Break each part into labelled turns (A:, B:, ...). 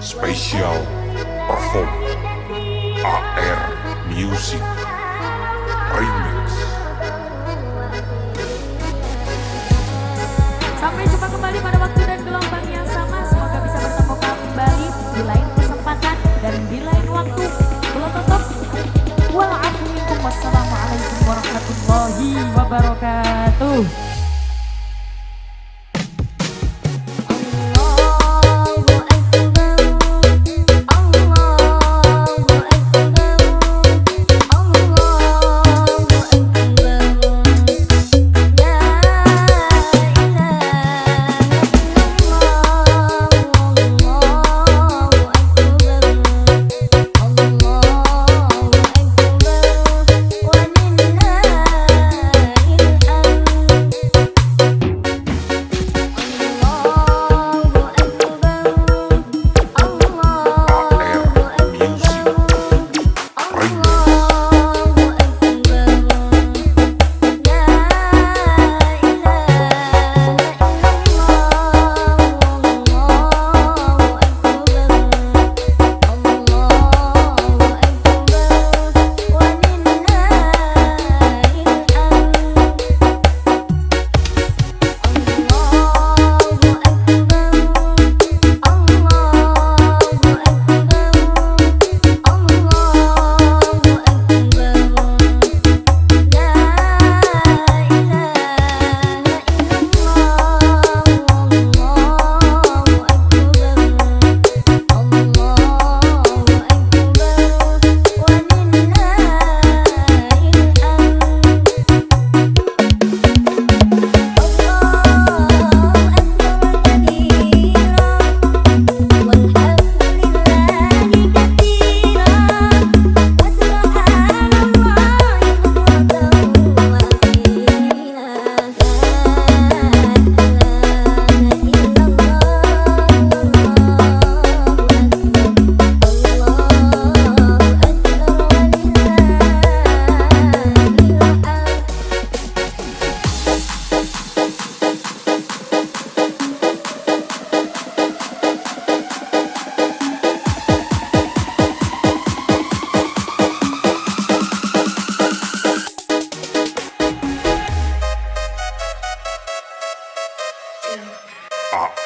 A: Special Perform AR Music Remix.
B: Sampai jumpa kembali pada waktu dan gelombang yang sama. Semoga bisa bertemu kembali di lain kesempatan dan di lain waktu. Belum tutup. Wassalamualaikum warahmatullahi wabarakatuh.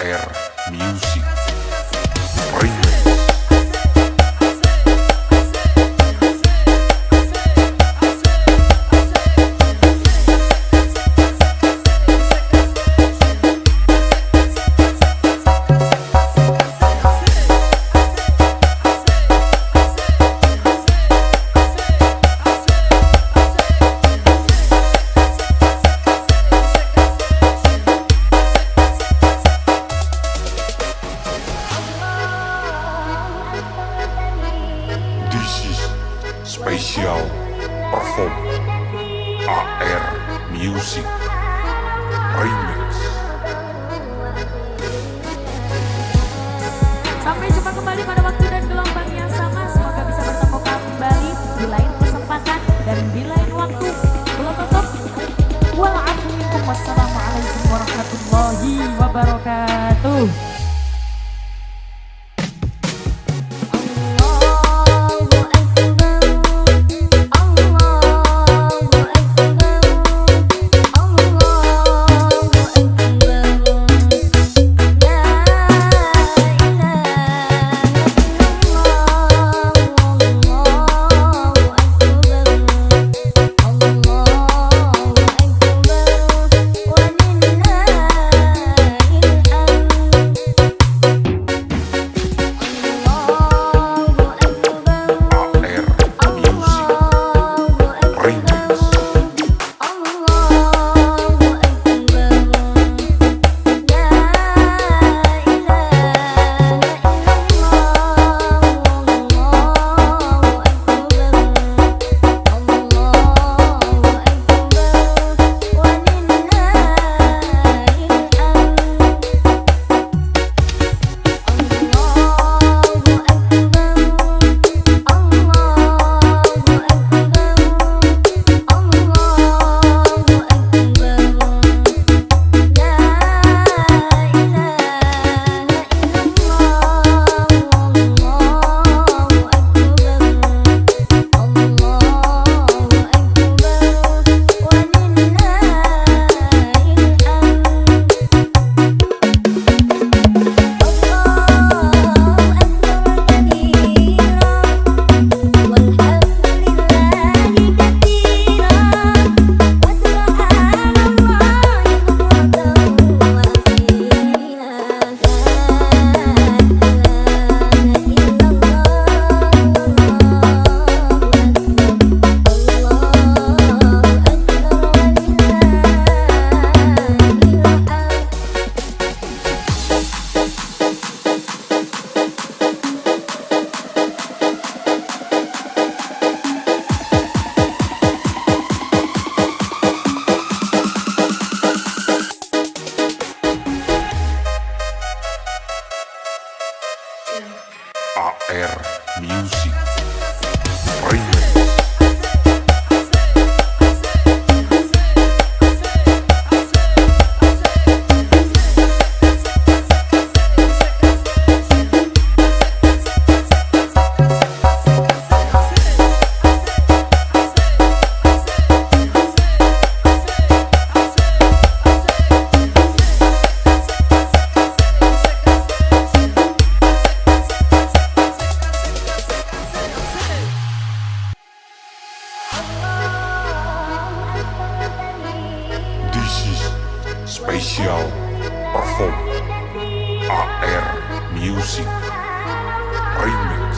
A: AR Music Remix. This is Special Perform AR Music Remix.
B: Sampai jumpa kembali pada waktu dan gelombang yang sama. Semoga bisa bertemu kembali di lain kesempatan dan di lain waktu. Belum tutup. Wassalamualaikum warahmatullahi wabarakatuh.
A: Special Perform AR Music Remix.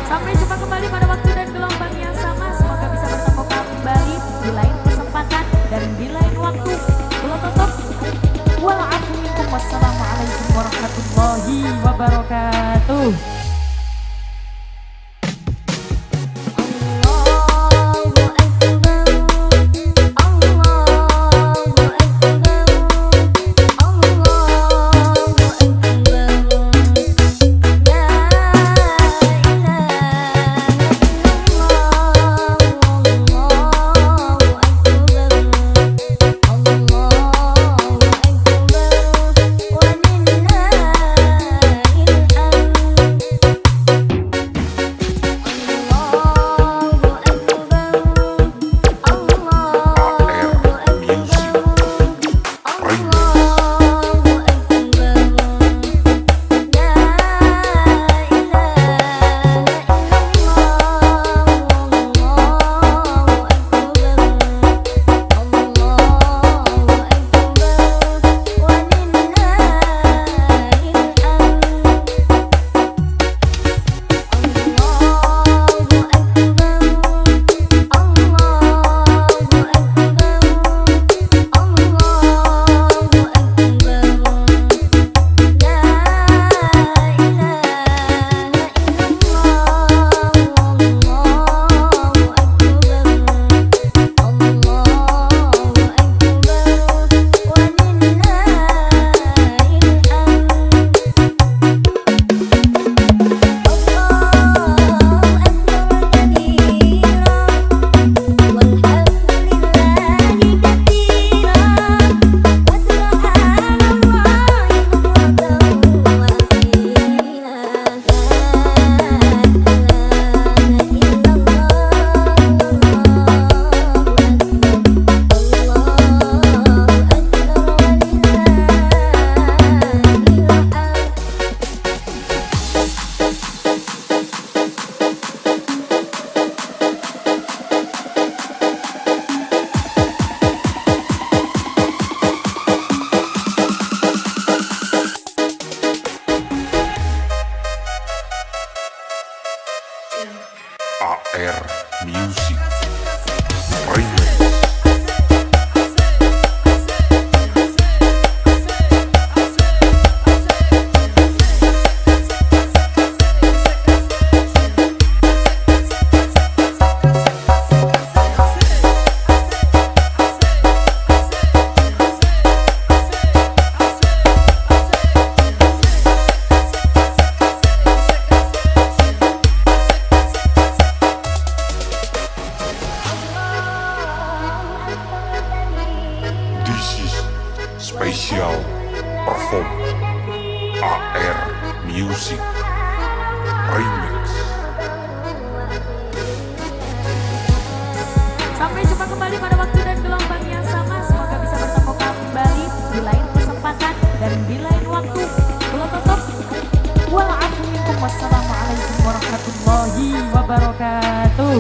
B: Sampai jumpa kembali pada waktu dan gelombang yang sama. Semoga bisa bertemu kembali di lain kesempatan dan di lain waktu. Kalau tutup, wassalamualaikum warahmatullahi wabarakatuh.
A: AR Music Remix. This is Special Perform AR Music Remix.
B: Sampai jumpa kembali pada waktu dan gelombang yang sama. Semoga bisa bertemu kembali di lain kesempatan dan di lain waktu. Kalau tutup, wassalamualaikum warahmatullahi wabarakatuh.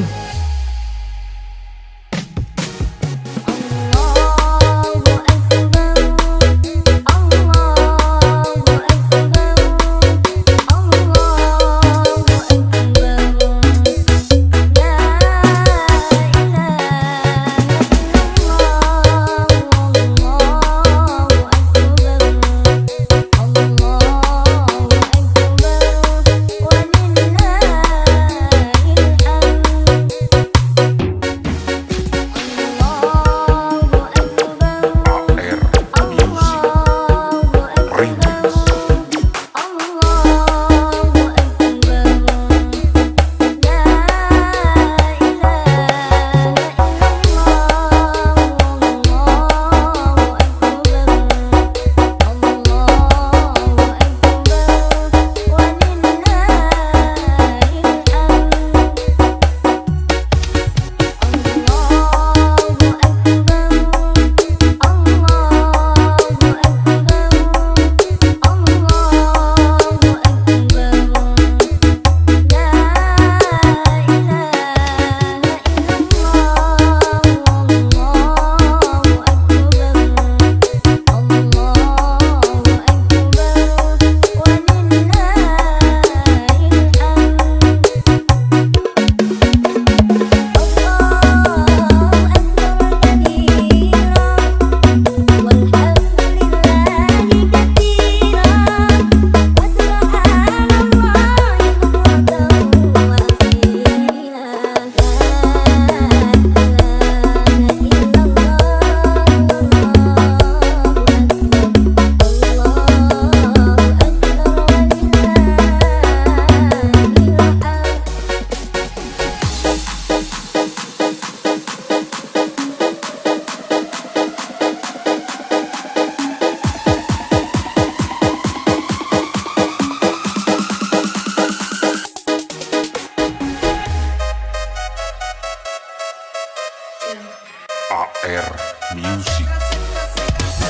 A: AR Music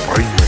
A: Remix.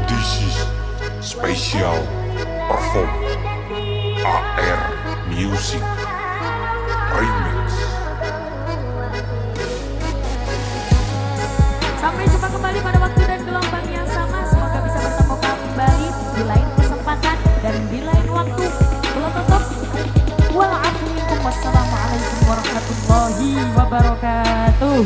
A: This is special perform AR Music Remix.
B: Sampai jumpa kembali pada waktu dan gelombang yang sama. Semoga bisa bertemu kembali di lain kesempatan dan di lain waktu. Kalau tutup, wassalamualaikum warahmatullahi wabarakatuh.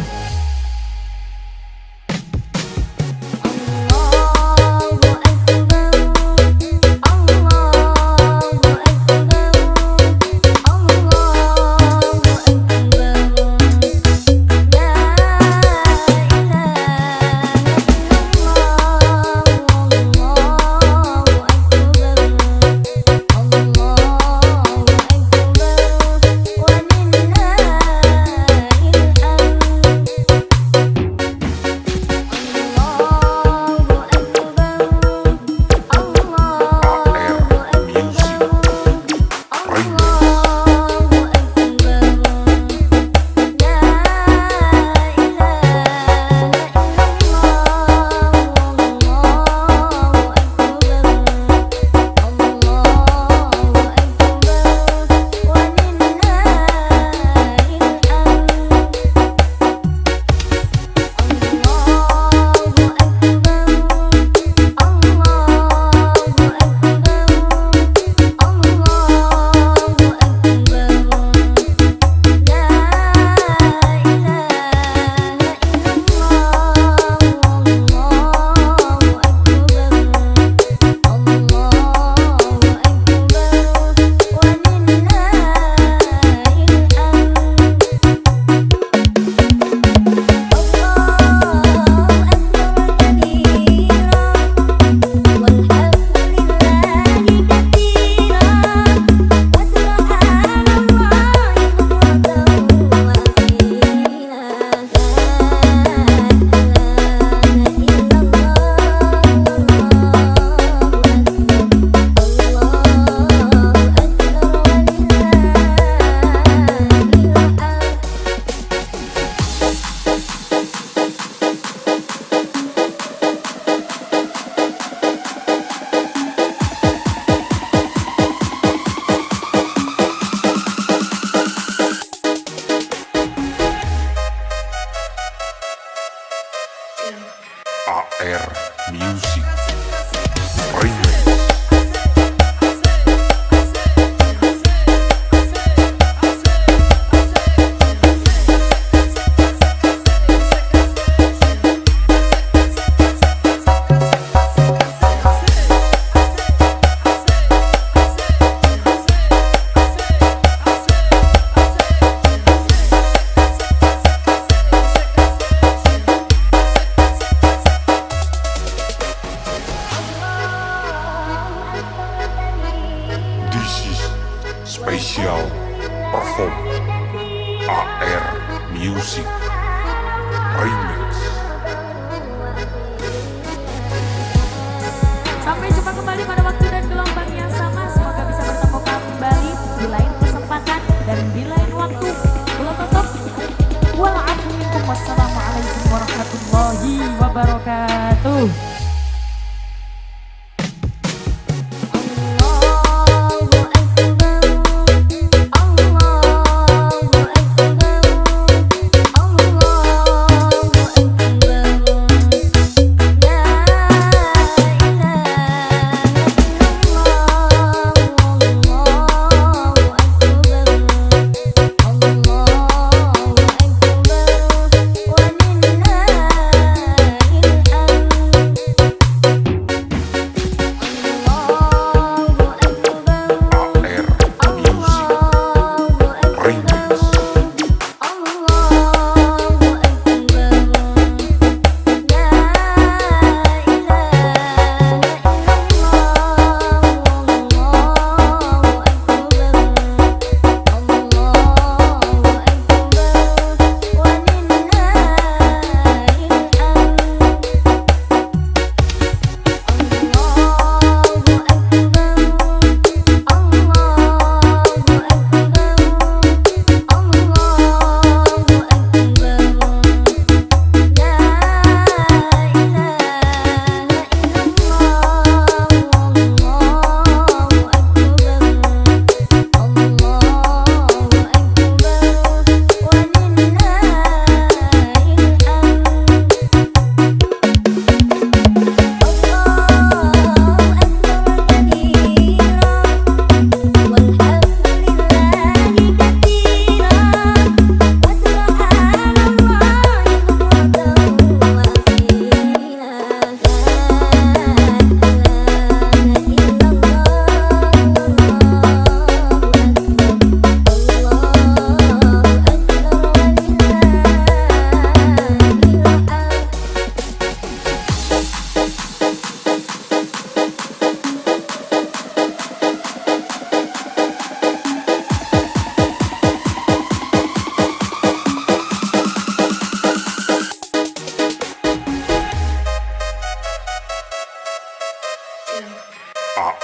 A: AR Music Remix. This is special perform AR Music Remix.
B: Sampai jumpa kembali pada waktu dan gelombang yang sama. Semoga bisa bertemu kembali di lain kesempatan dan di lain waktu. Kalau tutup, wassalamualaikum warahmatullahi wabarakatuh.
A: Remix.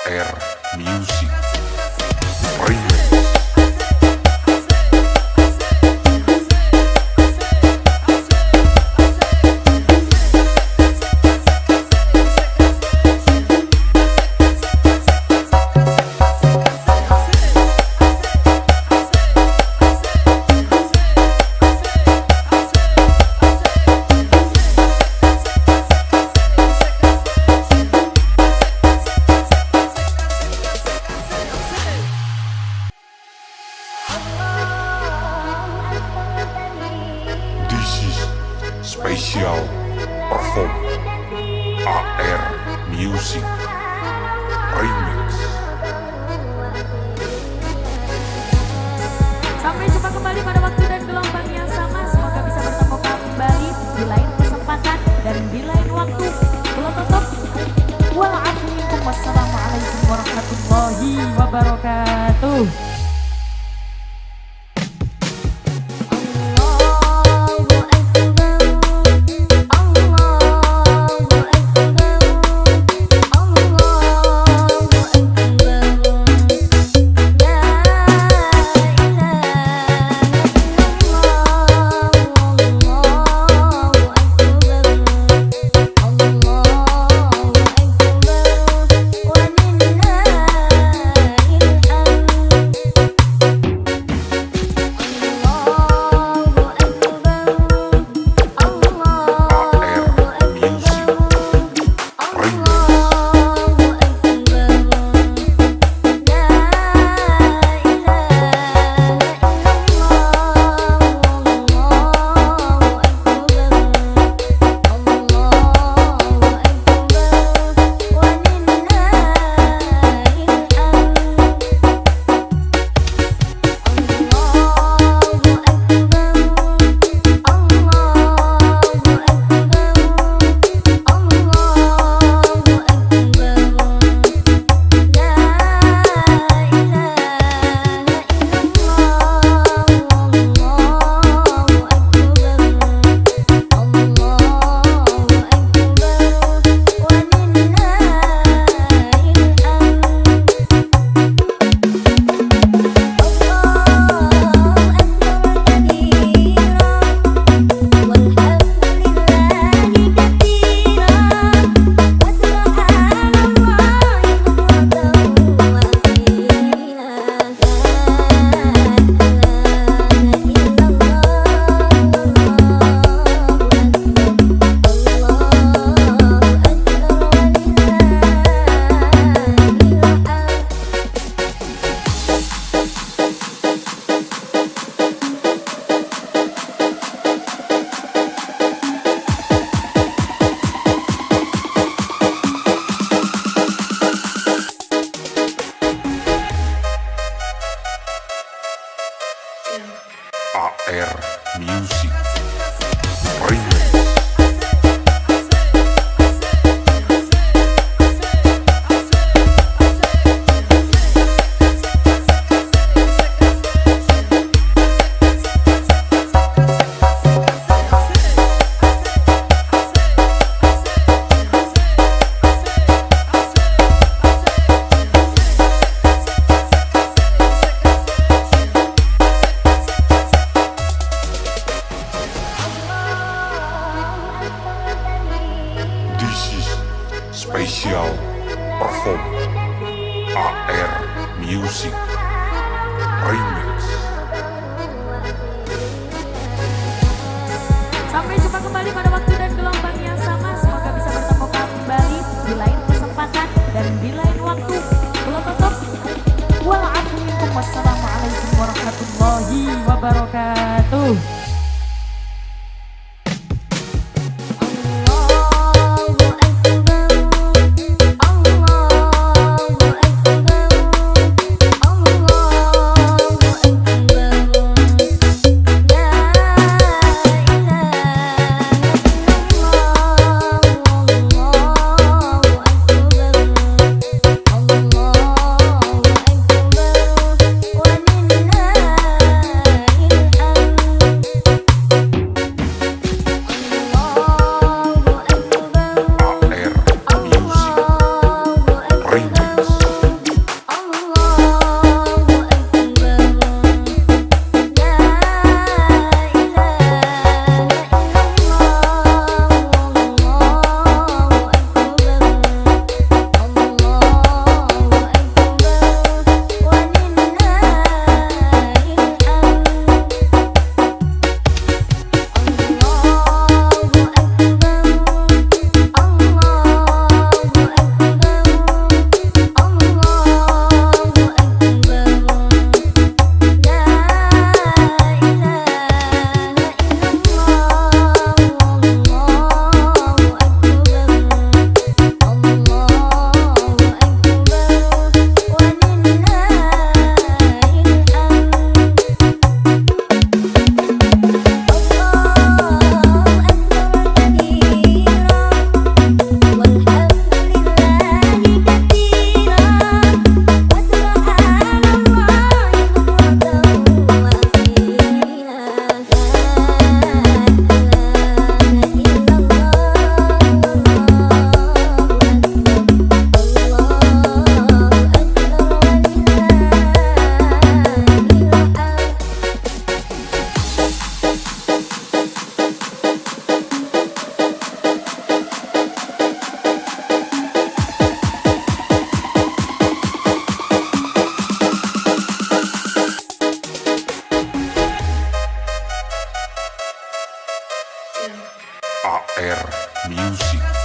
A: AR Music Remix. This is special perform AR Music Remix.
B: Sampai jumpa kembali pada waktu dan gelombang yang sama. Semoga bisa bertemu kembali di lain kesempatan dan di lain waktu. Belum tutup. Wassalamualaikum warahmatullahi wabarakatuh.
A: AR Music Remix. This is special perform AR Music Remix.
B: Sampai jumpa kembali pada waktu dan gelombang yang sama. Semoga bisa bertemu kembali di lain kesempatan dan di lain waktu. Kalau tutup, wassalamualaikum warahmatullahi wabarakatuh.
A: AR Music